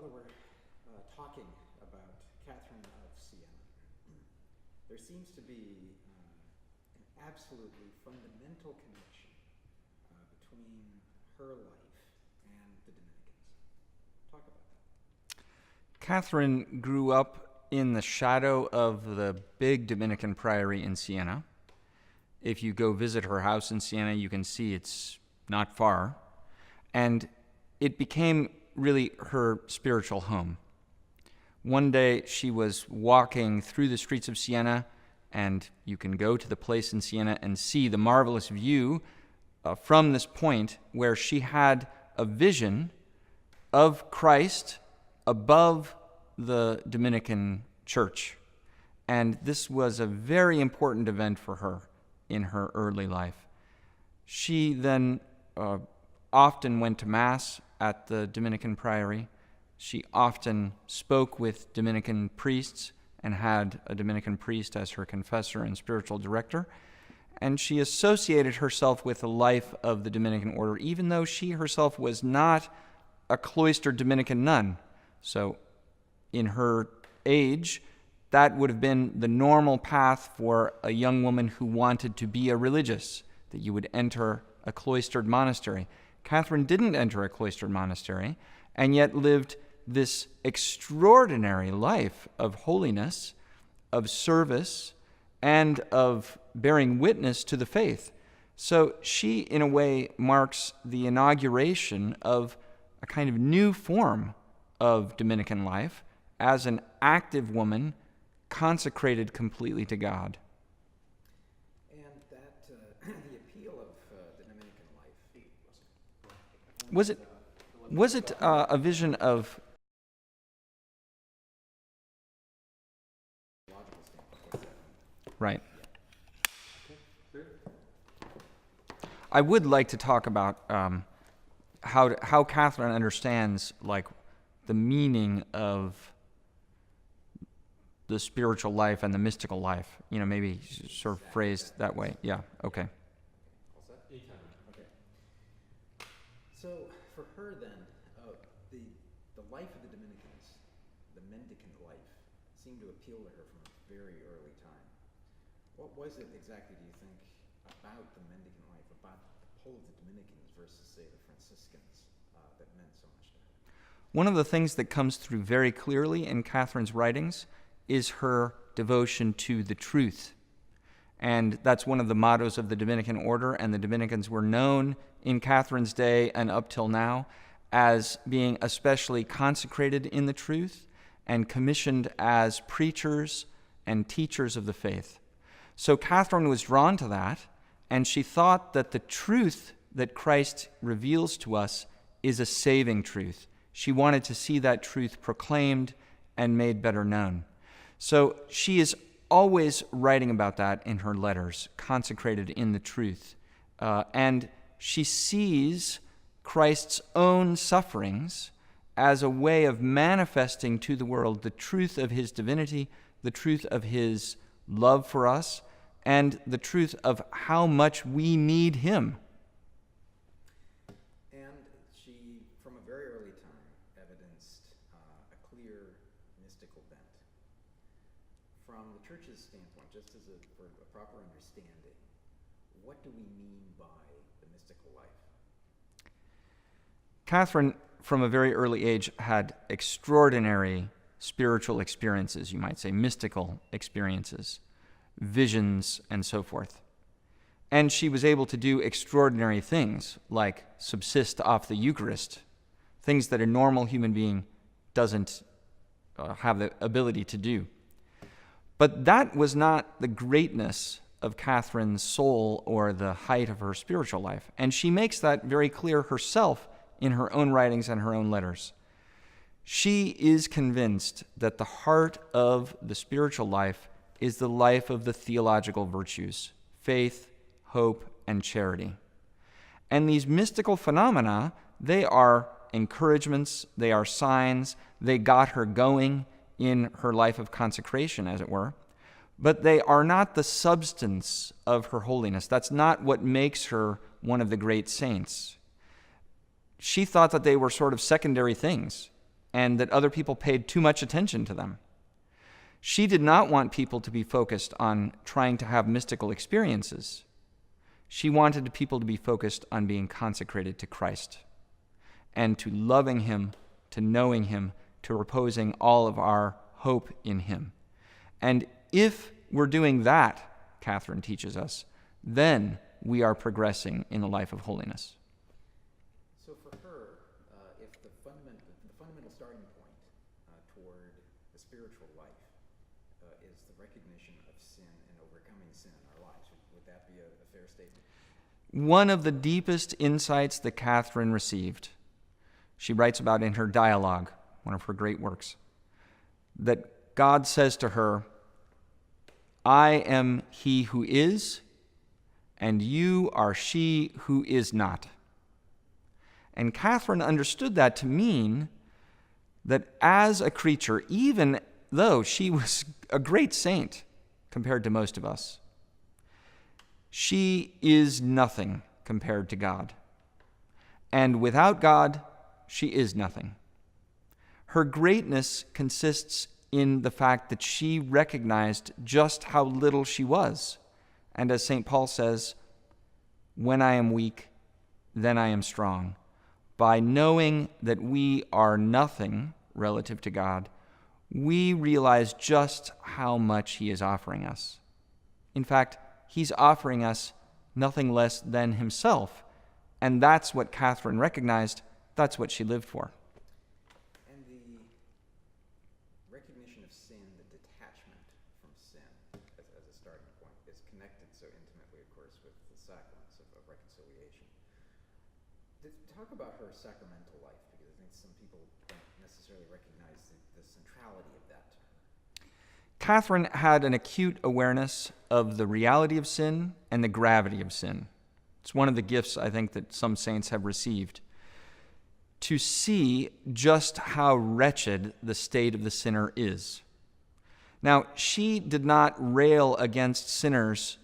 Father, we're talking about Catherine of Siena. There seems to be an absolutely fundamental connection between her life and the Dominicans. Talk about that. Catherine grew up in the shadow of the big Dominican priory in Siena. If you go visit her house in Siena, you can see it's not far. And it became really her spiritual home. One day she was walking through the streets of Siena, and you can go to the place in Siena and see the marvelous view from this point where she had a vision of Christ above the Dominican church. And this was a very important event for her in her early life. She then often went to Mass at the Dominican priory. She often spoke with Dominican priests and had a Dominican priest as her confessor and spiritual director. And she associated herself with the life of the Dominican order, even though she herself was not a cloistered Dominican nun. So in her age, that would have been the normal path for a young woman who wanted to be a religious, that you would enter a cloistered monastery. Catherine didn't enter a cloistered monastery, and yet lived this extraordinary life of holiness, of service, and of bearing witness to the faith. So she, in a way, marks the inauguration of a kind of new form of Dominican life as an active woman consecrated completely to God. And that the appeal of the Dominican life Was it a vision of logical standpoint? What's that? right? Okay. I would like to talk about how Catherine understands like the meaning of the spiritual life and the mystical life. You know, maybe sort of phrased that way. Yeah. Okay. All set? Okay. So for her then, the life of the Dominicans, the mendicant life, seemed to appeal to her from a very early time. What was it exactly, do you think, about the mendicant life, about the pull of the Dominicans versus, say, the Franciscans, that meant so much to her? One of the things that comes through very clearly in Catherine's writings is her devotion to the truth. And that's one of the mottos of the Dominican order, and the Dominicans were known in Catherine's day and up till now as being especially consecrated in the truth and commissioned as preachers and teachers of the faith. So Catherine was drawn to that, and she thought that the truth that Christ reveals to us is a saving truth. She wanted to see that truth proclaimed and made better known. So she is always writing about that in her letters, consecrated in the truth. And she sees Christ's own sufferings as a way of manifesting to the world the truth of his divinity, the truth of his love for us, and the truth of how much we need him. And she, from a very early time, evidenced a clear mystical bent. From the church's standpoint, just as for a proper understanding, what do we mean by the mystical life? Catherine, from a very early age, had extraordinary spiritual experiences, you might say, mystical experiences, visions, and so forth. And she was able to do extraordinary things, like subsist off the Eucharist, things that a normal human being doesn't have the ability to do. But that was not the greatness of Catherine's soul or the height of her spiritual life. And she makes that very clear herself in her own writings and her own letters. She is convinced that the heart of the spiritual life is the life of the theological virtues, faith, hope, and charity. And these mystical phenomena, they are encouragements, they are signs, they got her going in her life of consecration, as it were, but they are not the substance of her holiness. That's not what makes her one of the great saints. She thought that they were sort of secondary things. and that other people paid too much attention to them. She did not want people to be focused on trying to have mystical experiences. She wanted people to be focused on being consecrated to Christ and to loving him, to knowing him, to reposing all of our hope in him. And if we're doing that, Catherine teaches us, then we are progressing in a life of holiness. So for her, if the fundamental starting point toward the spiritual life is the recognition of sin and overcoming sin in our lives, would that be a fair statement? One of the deepest insights that Catherine received, she writes about in her dialogue, one of her great works, that God says to her, I am he who is, and you are she who is not. And Catherine understood that to mean that as a creature, even though she was a great saint compared to most of us, she is nothing compared to God. And without God, she is nothing. Her greatness consists in the fact that she recognized just how little she was. And as St. Paul says, when I am weak, then I am strong. By knowing that we are nothing relative to God, we realize just how much he is offering us. In fact, he's offering us nothing less than himself. And that's what Catherine recognized. That's what she lived for. And the recognition of sin, the detachment from sin as a starting point, is connected so intimately, of course, with the sacraments of reconciliation. Talk about her sacramental life, because I think some people don't necessarily recognize the centrality of that to her. Catherine had an acute awareness of the reality of sin and the gravity of sin. It's one of the gifts, I think, that some saints have received, to see just how wretched the state of the sinner is. Now, she did not rail against sinners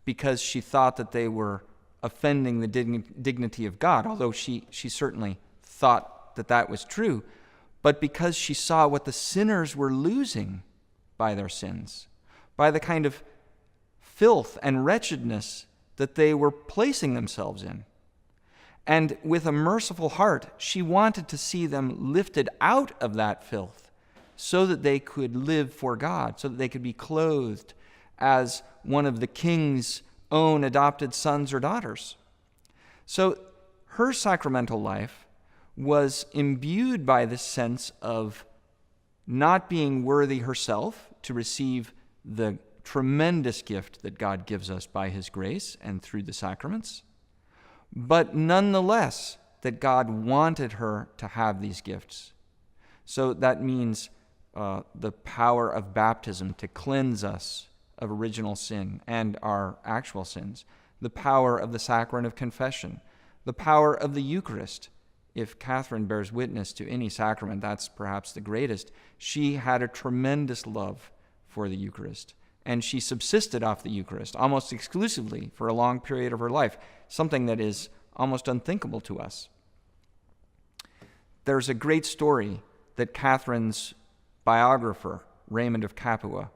because she thought that they were offending the dignity of God, although she certainly thought that that was true, but because she saw what the sinners were losing by their sins, by the kind of filth and wretchedness that they were placing themselves in. And with a merciful heart, she wanted to see them lifted out of that filth so that they could live for God, so that they could be clothed as one of the king's own adopted sons or daughters. So her sacramental life was imbued by this sense of not being worthy herself to receive the tremendous gift that God gives us by his grace and through the sacraments, but nonetheless that God wanted her to have these gifts. So that means the power of baptism to cleanse us of original sin and our actual sins, the power of the sacrament of confession, the power of the Eucharist. If Catherine bears witness to any sacrament, that's perhaps the greatest. She had a tremendous love for the Eucharist, and she subsisted off the Eucharist almost exclusively for a long period of her life, something that is almost unthinkable to us. There's a great story that Catherine's biographer, Raymond of Capua,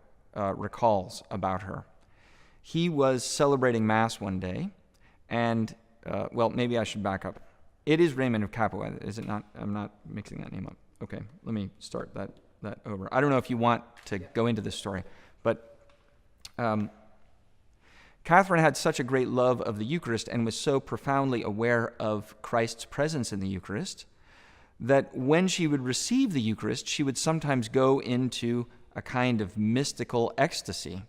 recalls about her. He was celebrating Mass one day, and, maybe I should back up. It is Raymond of Capua, is it not? I'm not mixing that name up. Okay, let me start that over. I don't know if you want to go into this story, but Catherine had such a great love of the Eucharist and was so profoundly aware of Christ's presence in the Eucharist that when she would receive the Eucharist, she would sometimes go into a kind of mystical ecstasy.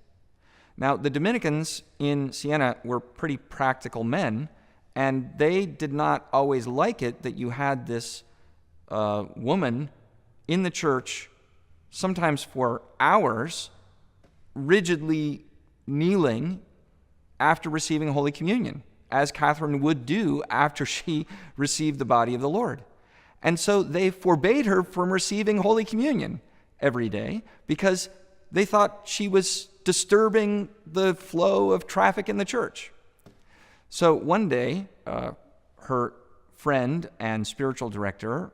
Now, the Dominicans in Siena were pretty practical men, and they did not always like it that you had this woman in the church, sometimes for hours, rigidly kneeling after receiving Holy Communion, as Catherine would do after she received the body of the Lord. And so they forbade her from receiving Holy Communion every day because they thought she was disturbing the flow of traffic in the church. So one day, her friend and spiritual director,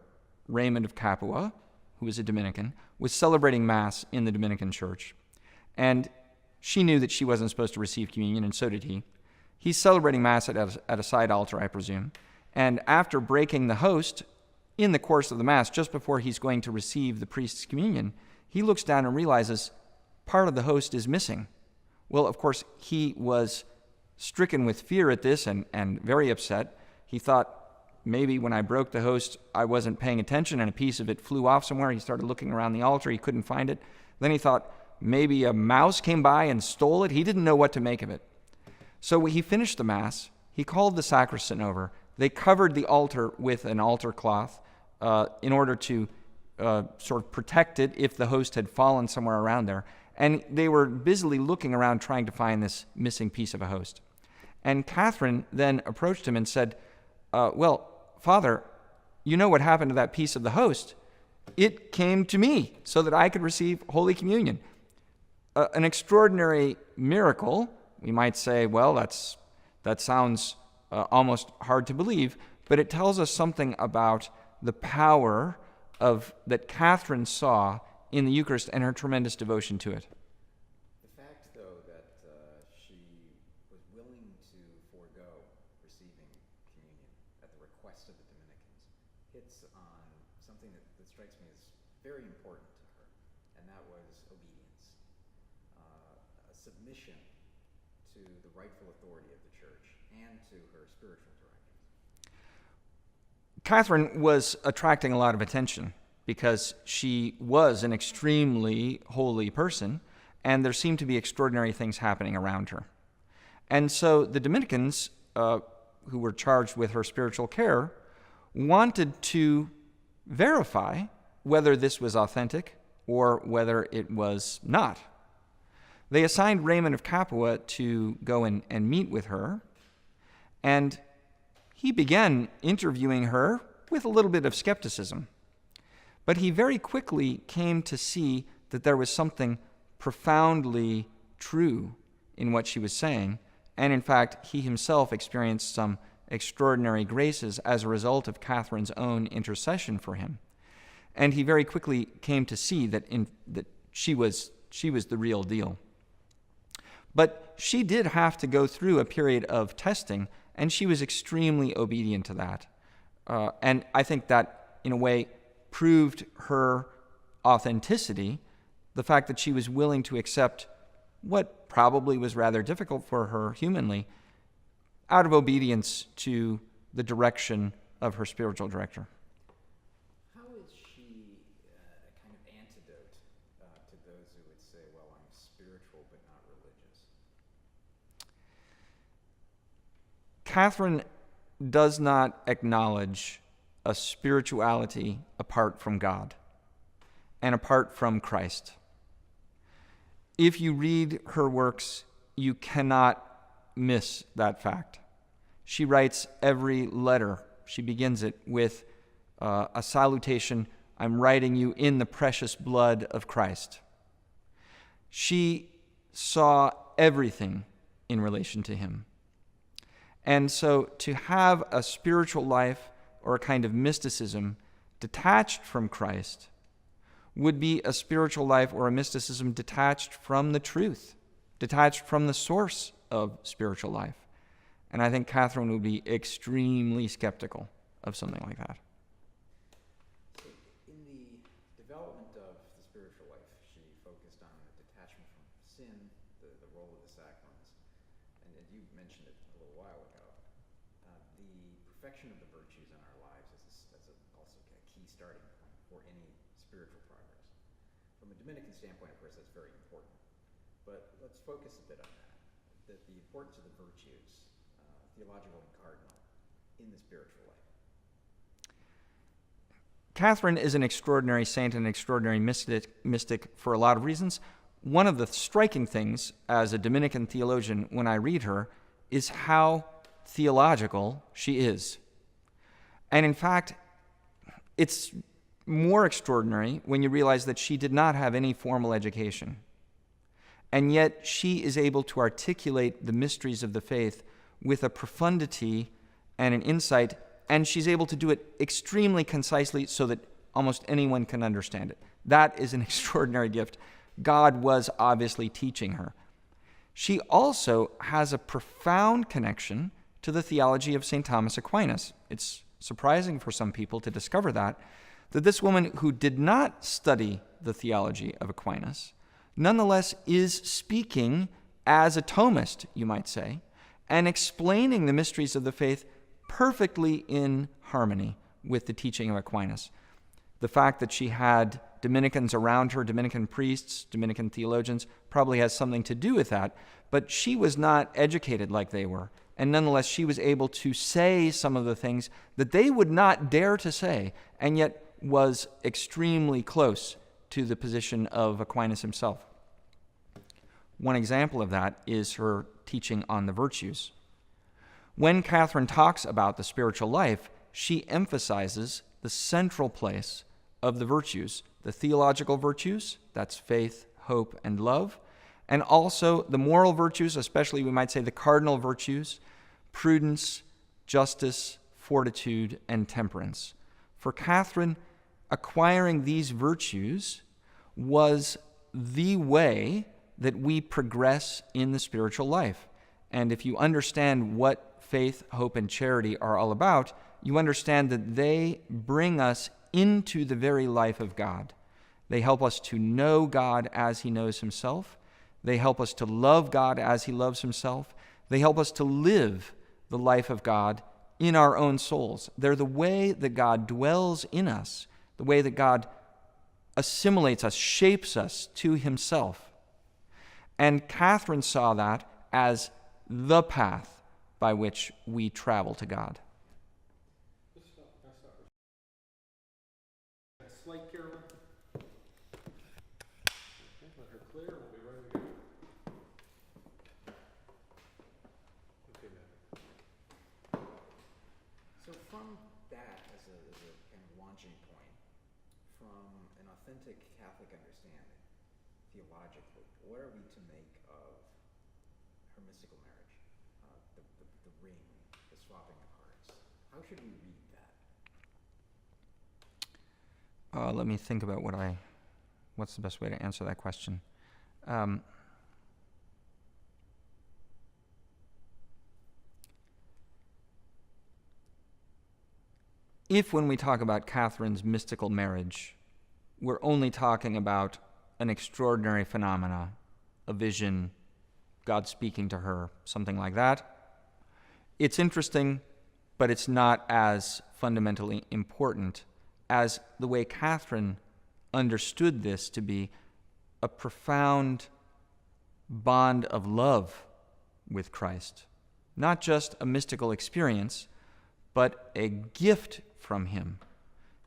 Raymond of Capua, who was a Dominican, was celebrating Mass in the Dominican church. And she knew that she wasn't supposed to receive communion, and so did he. He's celebrating Mass at a side altar, I presume. And after breaking the host in the course of the Mass, just before he's going to receive the priest's communion, he looks down and realizes part of the host is missing. Well, of course, he was stricken with fear at this and very upset. He thought, maybe when I broke the host, I wasn't paying attention and a piece of it flew off somewhere. He started looking around the altar. He couldn't find it. Then he thought, maybe a mouse came by and stole it. He didn't know what to make of it. So when he finished the Mass, he called the sacristan over. They covered the altar with an altar cloth in order to sort of protect it if the host had fallen somewhere around there. And they were busily looking around trying to find this missing piece of a host. And Catherine then approached him and said, well, Father, you know what happened to that piece of the host? It came to me so that I could receive Holy Communion. An extraordinary miracle. We might say, well, that sounds almost hard to believe, but it tells us something about the power that Catherine saw in the Eucharist and her tremendous devotion to it. The fact, though, that she was willing to forego receiving communion at the request of the Dominicans hits on something that strikes me as very important to her, and that was obedience, a submission to the rightful authority of the Church and to her spiritual directives. Catherine was attracting a lot of attention because she was an extremely holy person, and there seemed to be extraordinary things happening around her. And so the Dominicans, who were charged with her spiritual care, wanted to verify whether this was authentic or whether it was not. They assigned Raymond of Capua to go and meet with her, and he began interviewing her with a little bit of skepticism. But he very quickly came to see that there was something profoundly true in what she was saying, and in fact, he himself experienced some extraordinary graces as a result of Catherine's own intercession for him. And he very quickly came to see that she was the real deal. But she did have to go through a period of testing, and she was extremely obedient to that. And I think that, in a way, proved her authenticity, the fact that she was willing to accept what probably was rather difficult for her humanly, out of obedience to the direction of her spiritual director. How is she a kind of antidote to those who would say, well, I'm spiritual but not religious? Catherine does not acknowledge a spirituality apart from God and apart from Christ. If you read her works, you cannot miss that fact. She writes every letter. She begins it with a salutation, I'm writing you in the precious blood of Christ. She saw everything in relation to him. And so to have a spiritual life or a kind of mysticism detached from Christ would be a spiritual life or a mysticism detached from the truth, detached from the source of spiritual life. And I think Catherine would be extremely skeptical of something like that. So in the development of the spiritual life, she focused on the detachment from sin, the role of the sacraments, and you mentioned it a little while ago. The perfection of the virtues in our lives is also a key starting point for any spiritual progress. From a Dominican standpoint, of course, that's very important. But let's focus a bit on that the importance of the virtues, theological and cardinal, in the spiritual life. Catherine is an extraordinary saint and an extraordinary mystic for a lot of reasons. One of the striking things as a Dominican theologian when I read her is how theological she is. And in fact, it's more extraordinary when you realize that she did not have any formal education. And yet she is able to articulate the mysteries of the faith with a profundity and an insight, and she's able to do it extremely concisely so that almost anyone can understand it. That is an extraordinary gift. God was obviously teaching her. She also has a profound connection to the theology of St. Thomas Aquinas. It's surprising for some people to discover that this woman who did not study the theology of Aquinas nonetheless is speaking as a Thomist, you might say, and explaining the mysteries of the faith perfectly in harmony with the teaching of Aquinas. The fact that she had Dominicans around her, Dominican priests, Dominican theologians, probably has something to do with that, but she was not educated like they were, and nonetheless she was able to say some of the things that they would not dare to say, and yet was extremely close to the position of Aquinas himself. One example of that is her teaching on the virtues. When Catherine talks about the spiritual life, she emphasizes the central place of the virtues, the theological virtues, that's faith, hope, and love, and also the moral virtues, especially we might say the cardinal virtues, prudence, justice, fortitude, and temperance. For Catherine, acquiring these virtues was the way that we progress in the spiritual life. And if you understand what faith, hope, and charity are all about, you understand that they bring us into the very life of God. They help us to know God as he knows himself. They help us to love God as he loves himself. They help us to live the life of God in our own souls. They're the way that God dwells in us, the way that God assimilates us, shapes us to himself. And Catherine saw that as the path by which we travel to God. Slight Carolyn. Let her clear and we'll be ready to go. Okay, man. So from that as a kind of launching point, from an authentic Catholic understanding, theologically, what are we to make of her mystical marriage? The ring, the swapping of hearts. How should we read that? Let me think about what's the best way to answer that question. If when we talk about Catherine's mystical marriage, we're only talking about an extraordinary phenomena, a vision, God speaking to her, something like that, it's interesting, but it's not as fundamentally important as the way Catherine understood this to be a profound bond of love with Christ. Not just a mystical experience, but a gift from him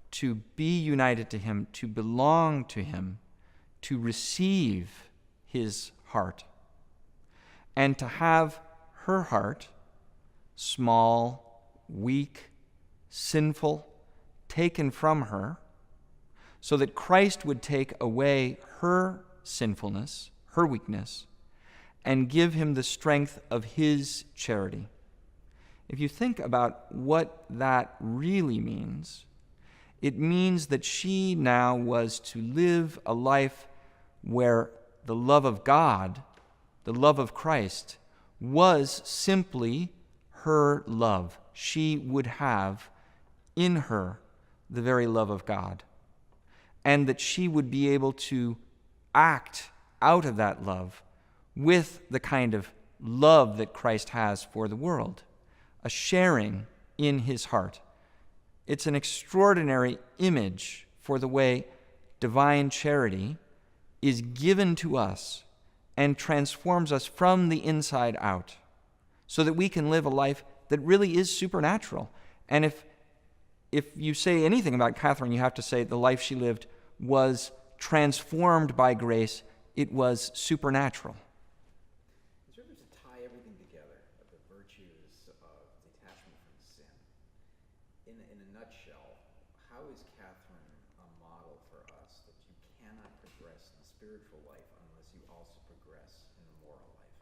to be united to him, to belong to him, to receive his heart, and to have her heart, small, weak, sinful, taken from her, so that Christ would take away her sinfulness, her weakness, and give him the strength of his charity. If you think about what that really means, it means that she now was to live a life where the love of God, the love of Christ, was simply her love. She would have in her the very love of God, and that she would be able to act out of that love with the kind of love that Christ has for the world, a sharing in his heart. It's an extraordinary image for the way divine charity is given to us and transforms us from the inside out, so that we can live a life that really is supernatural. And if you say anything about Catherine, you have to say the life she lived was transformed by grace. It was supernatural. Sort of to tie everything together, of the virtues of detachment from sin. In a nutshell, how is Catherine a model for us that you cannot progress in the spiritual life unless you also progress in the moral life?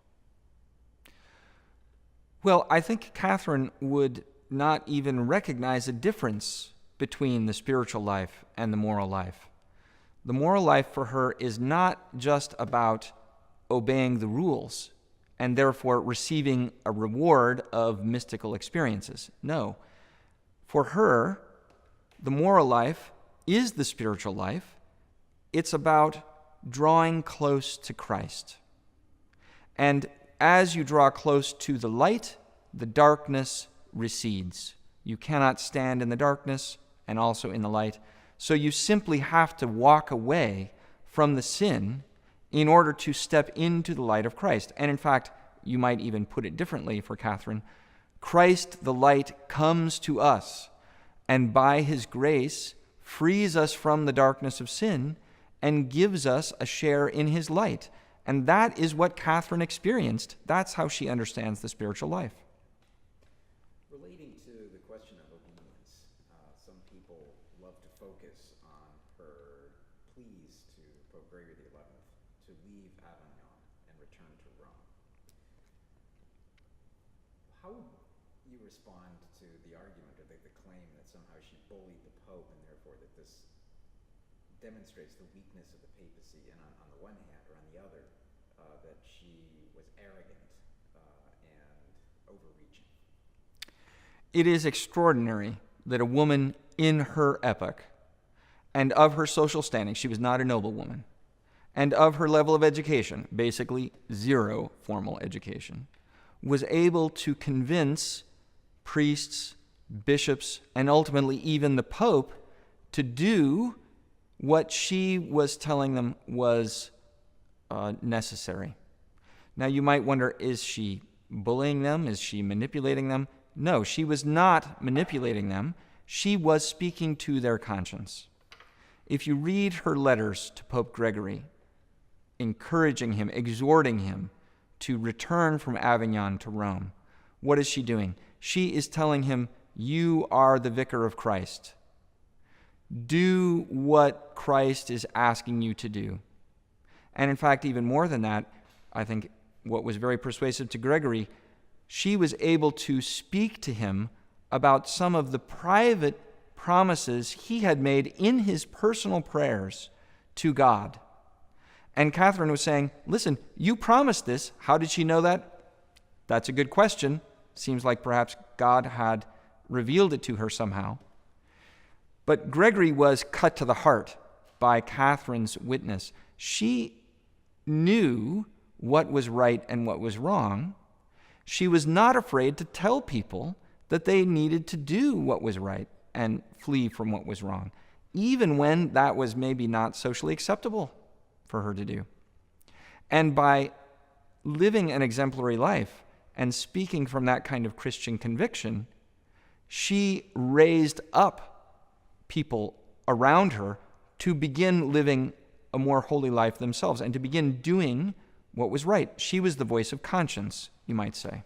Well, I think Catherine would not even recognize a difference between the spiritual life and the moral life. The moral life for her is not just about obeying the rules and therefore receiving a reward of mystical experiences. No. For her, the moral life is the spiritual life. It's about drawing close to Christ. And as you draw close to the light, the darkness recedes. You cannot stand in the darkness and also in the light. So you simply have to walk away from the sin in order to step into the light of Christ. And in fact, you might even put it differently for Catherine. Christ, the light, comes to us, and by his grace frees us from the darkness of sin and gives us a share in his light. And that is what Catherine experienced. That's how she understands the spiritual life. Relating to the question of obedience, some people love to focus on her pleas to Pope Gregory XI to leave Avignon and return to Rome. How would you respond to the argument or the claim that somehow she bullied the Pope and therefore that this demonstrates the weakness of the papacy, and on the one hand, or on the other, that she was arrogant and overreaching? It is extraordinary that a woman in her epoch and of her social standing, she was not a noblewoman, and of her level of education, basically zero formal education, was able to convince priests, bishops, and ultimately even the Pope to do what she was telling them was necessary. Now you might wonder, is she bullying them? Is she manipulating them? No, she was not manipulating them. She was speaking to their conscience. If you read her letters to Pope Gregory, encouraging him, exhorting him to return from Avignon to Rome, what is she doing? She is telling him, you are the vicar of Christ. Do what Christ is asking you to do. And in fact, even more than that, I think what was very persuasive to Gregory, she was able to speak to him about some of the private promises he had made in his personal prayers to God. And Catherine was saying, listen, you promised this. How did she know that? That's a good question. Seems like perhaps God had revealed it to her somehow. But Gregory was cut to the heart by Catherine's witness. She knew what was right and what was wrong. She was not afraid to tell people that they needed to do what was right and flee from what was wrong, even when that was maybe not socially acceptable for her to do. And by living an exemplary life and speaking from that kind of Christian conviction, she raised up people around her to begin living a more holy life themselves and to begin doing what was right. She was the voice of conscience, you might say.